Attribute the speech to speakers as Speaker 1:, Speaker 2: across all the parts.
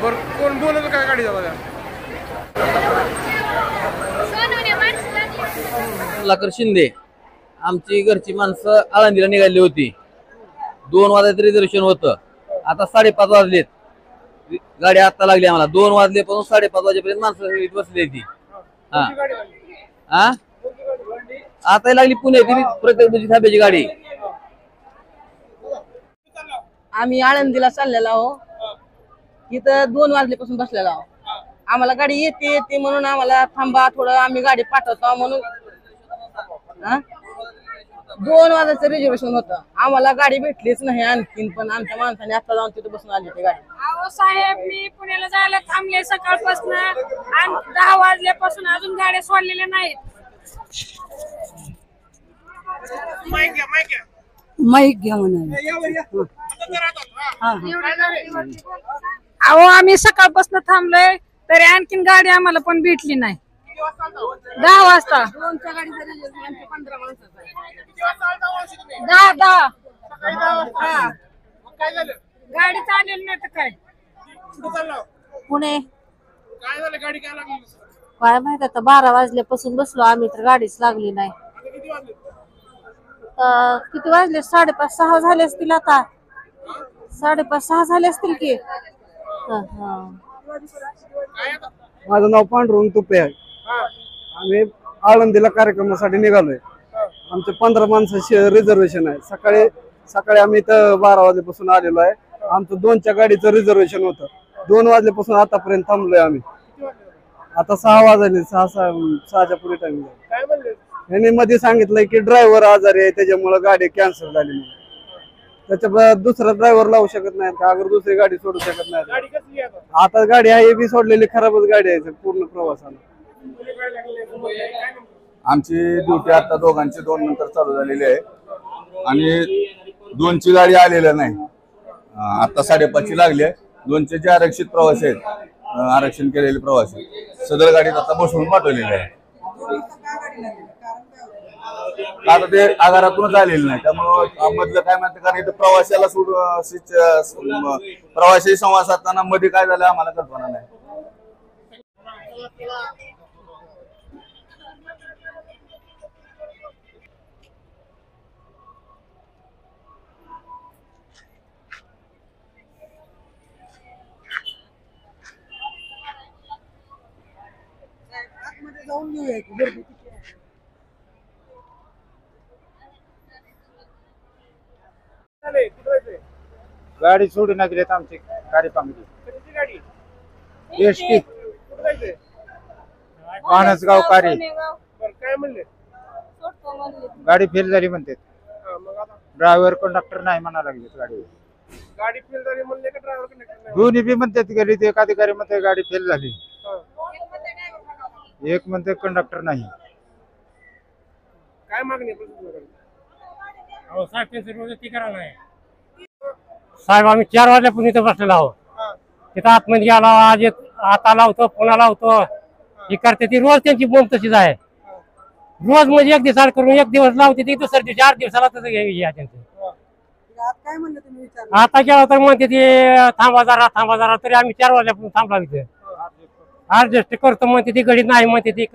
Speaker 1: कोण बोलत काय गाडी जावा
Speaker 2: लाकर शिंदे आमची घरची माणसं आळंदीला निघाली होती. 2 वाजता रिझर्वेशन होतं. आता 5:30 वाजलेत. गाडी आता लागली आम्हाला. 2 वाजलेपासून 5:30 वाजेपर्यंत माणसं बसली ती. हा आता लागली पुण्याची प्रत्येक थांब्याची गाडी.
Speaker 3: आम्ही आळंदीला चाललेलो आहो. इथं 2 वाजल्यापासून बसलेलो आहो. आम्हाला गाडी येते म्हणून आम्हाला थांबा थोडं, आम्ही गाडी पाठवतो म्हणून. 2 वाजायचं रिझर्वेशन होतं. आम्हाला गाडी भेटलीच नाही आणखीन, पण आमच्या माणसाने आता जाऊन तिथे बसून आली ती गाडी.
Speaker 4: अहो साहेब, मी पुण्याला जायला थांबले सकाळपासून आणि 10 वाजल्यापासून अजून गाड्या सोडलेल्या नाहीत.
Speaker 5: माईक घ्या म्हणून.
Speaker 4: अहो आम्ही सकाळपासून थांबलोय तरी आणखीन गाडी आम्हाला पण भेटली नाही. 10 वाजता 10 गाडी चालेल नाही तर काय.
Speaker 5: पुणे काय माहित आता 12 वाजल्यापासून बसलो आम्ही तर गाडीच लागली नाही. किती वाजले? 5:30-6 झाले असतील आता. 5:30-6 झाले असतील की.
Speaker 6: माझं नाव पांडुरंग तुपे आहे. आम्ही आळंदीला कार्यक्रमासाठी निघालोय. आमचे 15 माणसाचे रिझर्वेशन आहे. सकाळी आम्ही इथं 12 वाजल्यापासून आलेलो आहे. आमचं 2च्या गाडीचं रिझर्वेशन होतं. 2 वाजल्यापासून आतापर्यंत थांबलोय आम्ही. आता 6 वाजले. 6च्या पुढे टाइम यांनी मध्ये सांगितलंय की ड्रायव्हर आजारी आहे त्याच्यामुळे गाडी कॅन्सल झाली. त्याच्या दुसरा ड्रायव्हर लावू शकत नाही का? अगर दुसरी गाडी सोडू शकत नाही. आता गाडी आहे बी सोडलेली खराबच गाडी आहे पूर्ण प्रवासाला.
Speaker 7: आमची ड्युटी आता दोघांची 2 नंतर चालू झालेली आहे आणि 2ची गाडी आलेली नाही. आता 5:30ची लागली आहे. 2चे जे आरक्षित प्रवासी आहेत, आरक्षण केलेले प्रवासी, सदर गाडीत आता बसवून पाठवलेले आहे. आता ते आगारातूनच आलेले नाही. त्यामुळं मधलं काय म्हणते, कारण इथं प्रवाशाला प्रवासी संवाद साधताना मध्ये काय झालं आम्हाला कल्पना नाही.
Speaker 8: गाडी सोडून गेलेत आमची गाडी पांगली. एसटी माणसगाव कारी गाडी फेल झाली म्हणते. ड्रायव्हर कंडक्टर नाही म्हणा लागले. गाडी फेल झाली म्हणले का ड्रायव्हर कंडक्टर? दोन्ही बी म्हणतात. गेली ते अधिकारी म्हणते गाडी फेल झाली. एक म्हणते कंडक्टर नाही. काय मागणी?
Speaker 9: साहेब आम्ही 4 वाजल्यापासून इथं बसलेलो आहोत. तिथं आतमध्ये गेला आज आता लावतो पुन्हा लावतो ही करते ती. रोज त्यांची बोंब तशीच आहे. रोज म्हणजे एक दिवस करून एक दिवस लावते ती, दुसऱ्या दिवशी 8 दिवसाला तसं त्यांचं. आता केला तर म्हणते ते थांबा जरा तरी आम्ही 4 वाजल्यापासून थांबला तिथे. ऍडजस्ट करतो म्हणते ती. गडी नाही म्हणते ती.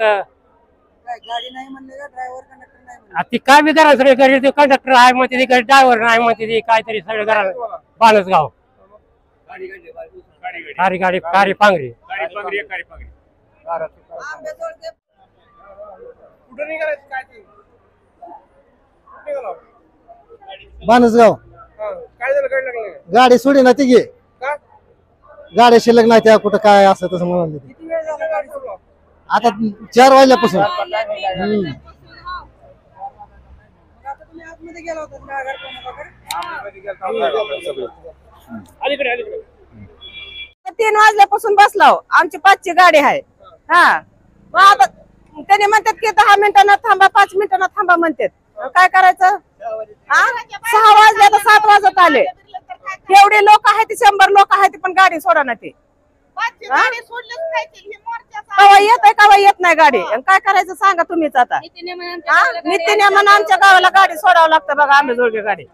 Speaker 9: ती काय बी करा सगळे गाडी कंडक्टर आहे म्हणते ती, गाडी ड्रायव्हर नाही म्हणते ती. काहीतरी सगळे घरा बाणसगाव कारी पांगरी.
Speaker 6: बाणसगाव गाडी सोडी ना तिघे. गाड्या शिल्लक नाही त्या कुठं काय असं तसं म्हणून. आता 4 वाजल्यापासून.
Speaker 3: तीन वाजल्यापासून बसलो. आमची 5ची गाडी आहे. मग आता त्याने म्हणतात की 10 मिनिटांना थांबा, 5 मिनिटांना थांबा म्हणतात. काय करायचं? 6 वाजले तर 7 वाजत आले. एवढे लोक आहेत, 100 लोक आहेत, पण गाडी सोडा ना. ते कवा येत आहे कवा येत नाही गाडी. काय करायचं सांगा तुम्हीच. आता नित्यनेमानं आमच्या गावाला गाडी सोडावं लागतं बघा. आंबेजोगाई गाडी.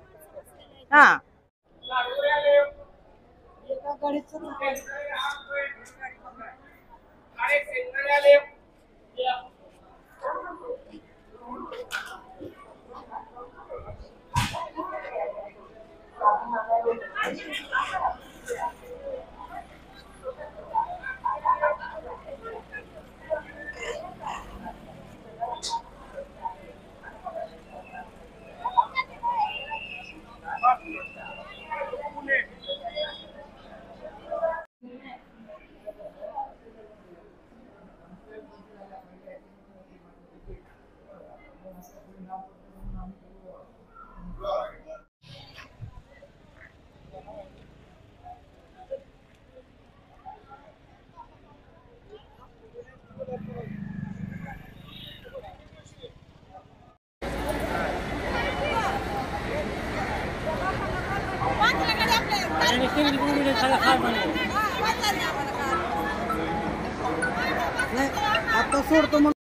Speaker 6: आता सोडतो मग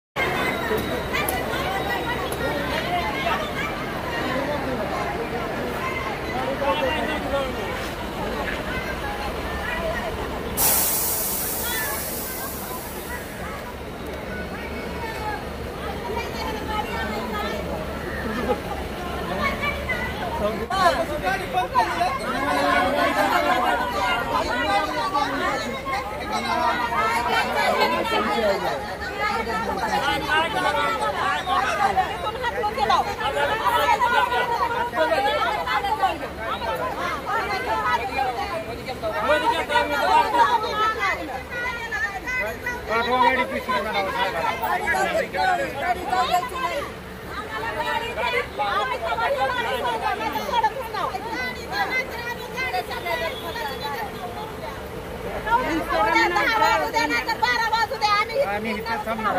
Speaker 8: आम्ही इथे थांबणार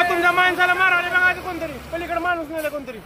Speaker 1: तुमच्या माणसाला मारायला बघायचं कोणतरी, पलीकडे माणूस नाही कोणतरी.